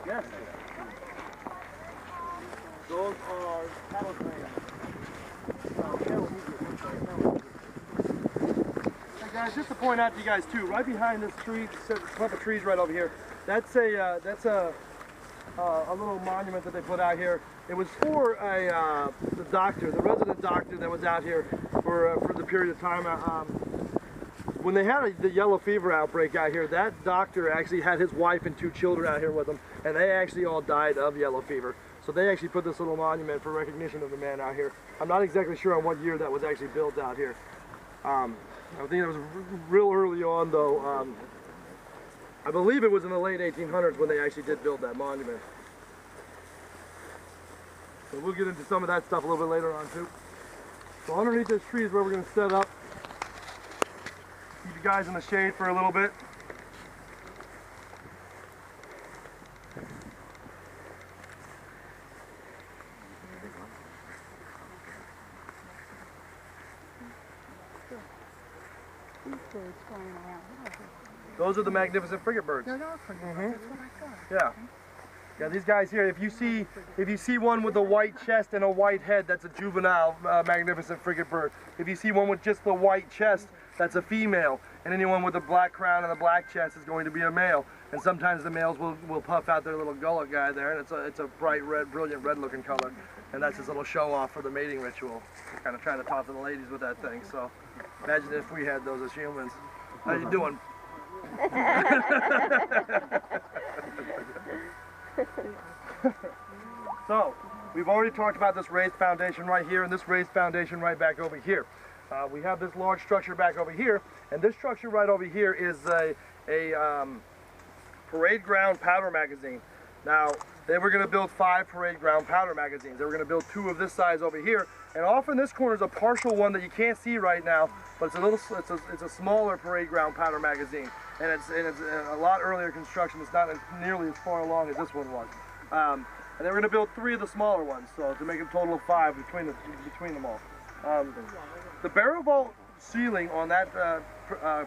Yes. Those are cattle trains. Hey guys, just to point out to you guys too, right behind this tree, this clump of trees right over here, that's a little monument that they put out here. It was for the doctor, the resident doctor that was out here for the period of time. When they had the yellow fever outbreak out here, that doctor actually had his wife and 2 children out here with him, and they actually all died of yellow fever. So they actually put this little monument for recognition of the man out here. I'm not exactly sure on what year that was actually built out here. I think it was real early on though. I believe it was in the late 1800s when they actually did build that monument. So we'll get into some of that stuff a little bit later on too. So underneath this tree is where we're going to set up. Keep you guys in the shade for a little bit. Those are the magnificent frigate birds. They're not frigate birds. That's what I thought. Yeah. Yeah, these guys here, if you see one with a white chest and a white head, that's a juvenile magnificent frigate bird. If you see one with just the white chest, that's a female. And anyone with a black crown and a black chest is going to be a male. And sometimes the males will puff out their little gullet guy there, and it's a bright red, brilliant red looking color. And that's his little show off for the mating ritual. We're kind of trying to talk to the ladies with that thing. So imagine if we had those as humans. How you doing? So, we've already talked about this raised foundation right here and this raised foundation right back over here. We have this large structure back over here, and this structure right over here is a parade ground powder magazine. Now, they were going to build 5 parade ground powder magazines. They were going to build 2 of this size over here, and off in this corner is a partial one that you can't see right now, but it's a smaller parade ground powder magazine, and it's a lot earlier construction. It's not nearly as far along as this one was. And they were going to build 3 of the smaller ones, so to make a total of 5 between them all. The barrel vault ceiling on that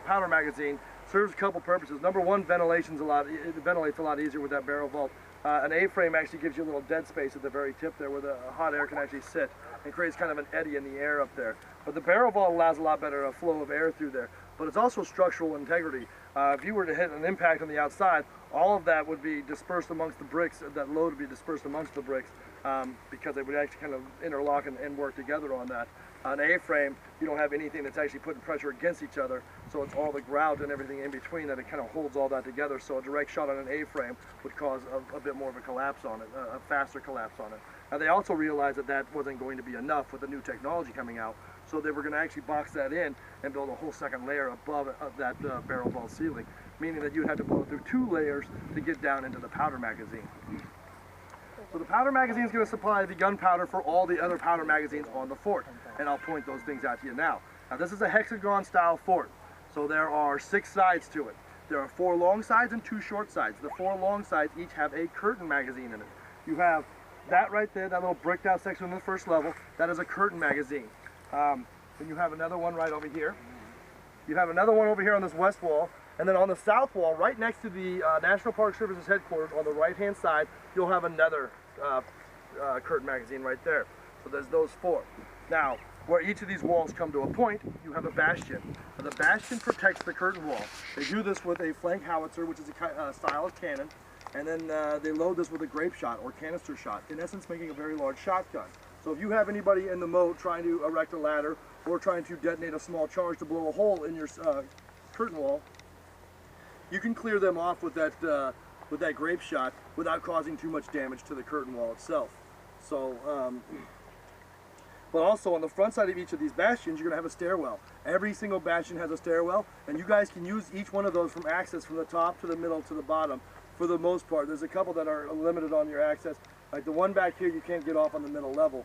powder magazine serves a couple purposes. Number one, it ventilates a lot easier with that barrel vault. An A-frame actually gives you a little dead space at the very tip there where the hot air can actually sit and creates kind of an eddy in the air up there. But the barrel vault allows a lot better flow of air through there. But it's also structural integrity. If you were to hit an impact on the outside, all of that would be dispersed amongst the bricks, that load would be dispersed amongst the bricks because they would actually kind of interlock and work together on that. On an A-frame, you don't have anything that's actually putting pressure against each other, so it's all the grout and everything in between that it kind of holds all that together, so a direct shot on an A-frame would cause a bit more of a collapse on it, a faster collapse on it. Now they also realized that that wasn't going to be enough with the new technology coming out, so they were going to actually box that in and build a whole second layer above that barrel vault ceiling, meaning that you'd have to blow through 2 layers to get down into the powder magazine. So the powder magazine is going to supply the gunpowder for all the other powder magazines on the fort, and I'll point those things out to you now. Now this is a hexagon style fort, so there are 6 sides to it. There are 4 long sides and 2 short sides. The 4 long sides each have a curtain magazine in it. You have that right there, that little bricked out section on the first level, that is a curtain magazine. Then you have another one right over here. You have another one over here on this west wall. And then on the south wall, right next to the National Park Service's headquarters, on the right-hand side, you'll have another curtain magazine right there. So there's those 4. Now, where each of these walls come to a point, you have a bastion. Now, the bastion protects the curtain wall. They do this with a flank howitzer, which is a style of cannon, and then they load this with a grape shot or canister shot, in essence making a very large shotgun. So if you have anybody in the moat trying to erect a ladder or trying to detonate a small charge to blow a hole in your curtain wall, you can clear them off with that grape shot without causing too much damage to the curtain wall itself. So, but also on the front side of each of these bastions, you're going to have a stairwell. Every single bastion has a stairwell, and you guys can use each one of those from access from the top to the middle to the bottom for the most part. There's a couple that are limited on your access. Like the one back here, you can't get off on the middle level.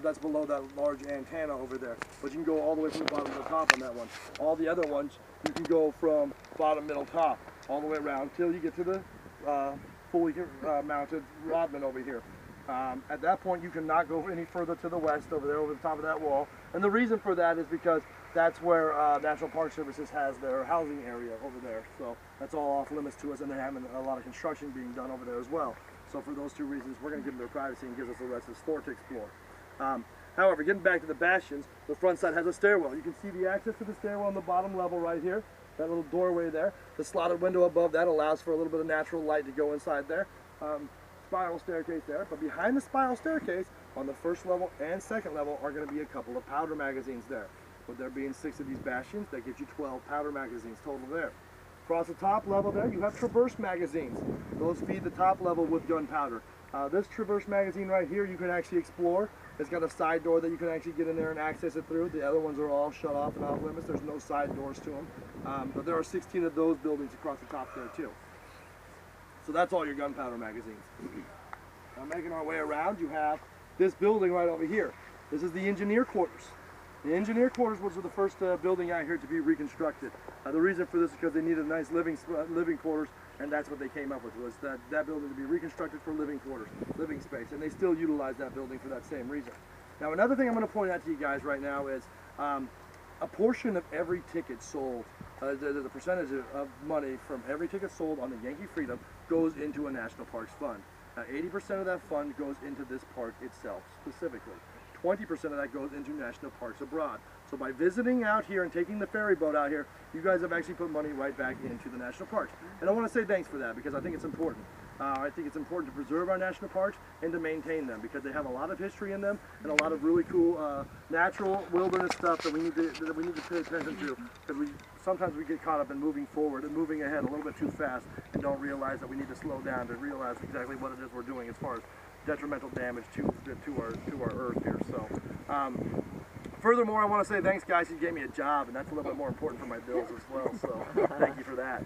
That's below that large antenna over there. But you can go all the way from the bottom to the top on that one. All the other ones, you can go from bottom, middle, top, all the way around till you get to the fully mounted rodman over here. At that point, you cannot go any further to the west over there, over the top of that wall. And the reason for that is because that's where National Park Services has their housing area over there. So that's all off limits to us, and they're having a lot of construction being done over there as well. So for those two reasons, we're going to give them their privacy and gives us the rest of the store to explore. However, getting back to the bastions, the front side has a stairwell. You can see the access to the stairwell on the bottom level right here. That little doorway there. The slotted window above that allows for a little bit of natural light to go inside there. Spiral staircase there. But behind the spiral staircase, on the first level and second level, are going to be a couple of powder magazines there. With there being 6 of these bastions, that gives you 12 powder magazines total there. Across the top level there, you have traverse magazines. Those feed the top level with gunpowder. This traverse magazine right here, you can actually explore. It's got a side door that you can actually get in there and access it through. The other ones are all shut off and off limits. There's no side doors to them. But there are 16 of those buildings across the top there too. So that's all your gunpowder magazines. Now making our way around, you have this building right over here. This is the engineer quarters. The engineer quarters was the first building out here to be reconstructed. The reason for this is because they needed nice living quarters, and that's what they came up with, was that building to be reconstructed for living quarters, living space, and they still utilize that building for that same reason. Now another thing I'm going to point out to you guys right now is a portion of every ticket sold, the percentage of money from every ticket sold on the Yankee Freedom goes into a National Parks fund. 80% of that fund goes into this park itself specifically. 20% of that goes into national parks abroad. So by visiting out here and taking the ferry boat out here, you guys have actually put money right back into the national parks. And I want to say thanks for that, because I think it's important. I think it's important to preserve our national parks and to maintain them, because they have a lot of history in them and a lot of really cool natural wilderness stuff that we need to pay attention to, because sometimes we get caught up in moving forward and moving ahead a little bit too fast and don't realize that we need to slow down to realize exactly what it is we're doing as far as detrimental damage to our earth here. So furthermore, I want to say thanks, guys. You gave me a job, and that's a little bit more important for my bills as well, so thank you for that.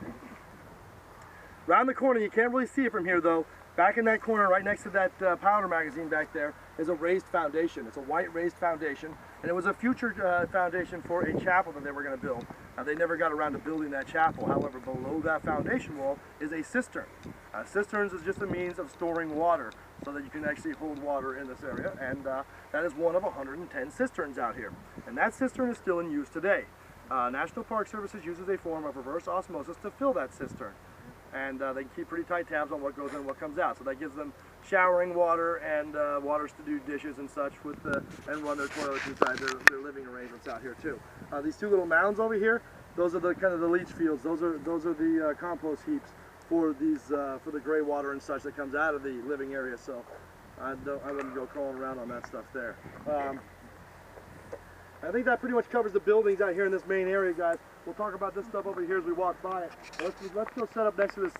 Round the corner, you can't really see it from here though. Back in that corner, right next to that powder magazine back there, is a raised foundation. It's a white raised foundation, and it was a future foundation for a chapel that they were going to build. They never got around to building that chapel. However, below that foundation wall is a cistern. Cisterns is just a means of storing water so that you can actually hold water in this area, and that is one of 110 cisterns out here. And that cistern is still in use today. National Park Services uses a form of reverse osmosis to fill that cistern. And they keep pretty tight tabs on what goes in and what comes out. So that gives them showering water and waters to do dishes and such with and run their toilets inside their living arrangements out here too. These two little mounds over here, those are the kind of the leach fields. Those are the compost heaps for these for the gray water and such that comes out of the living area. So I wouldn't go crawling around on that stuff there. I think that pretty much covers the buildings out here in this main area, guys. We'll talk about this stuff over here as we walk by it. Let's go set up next to this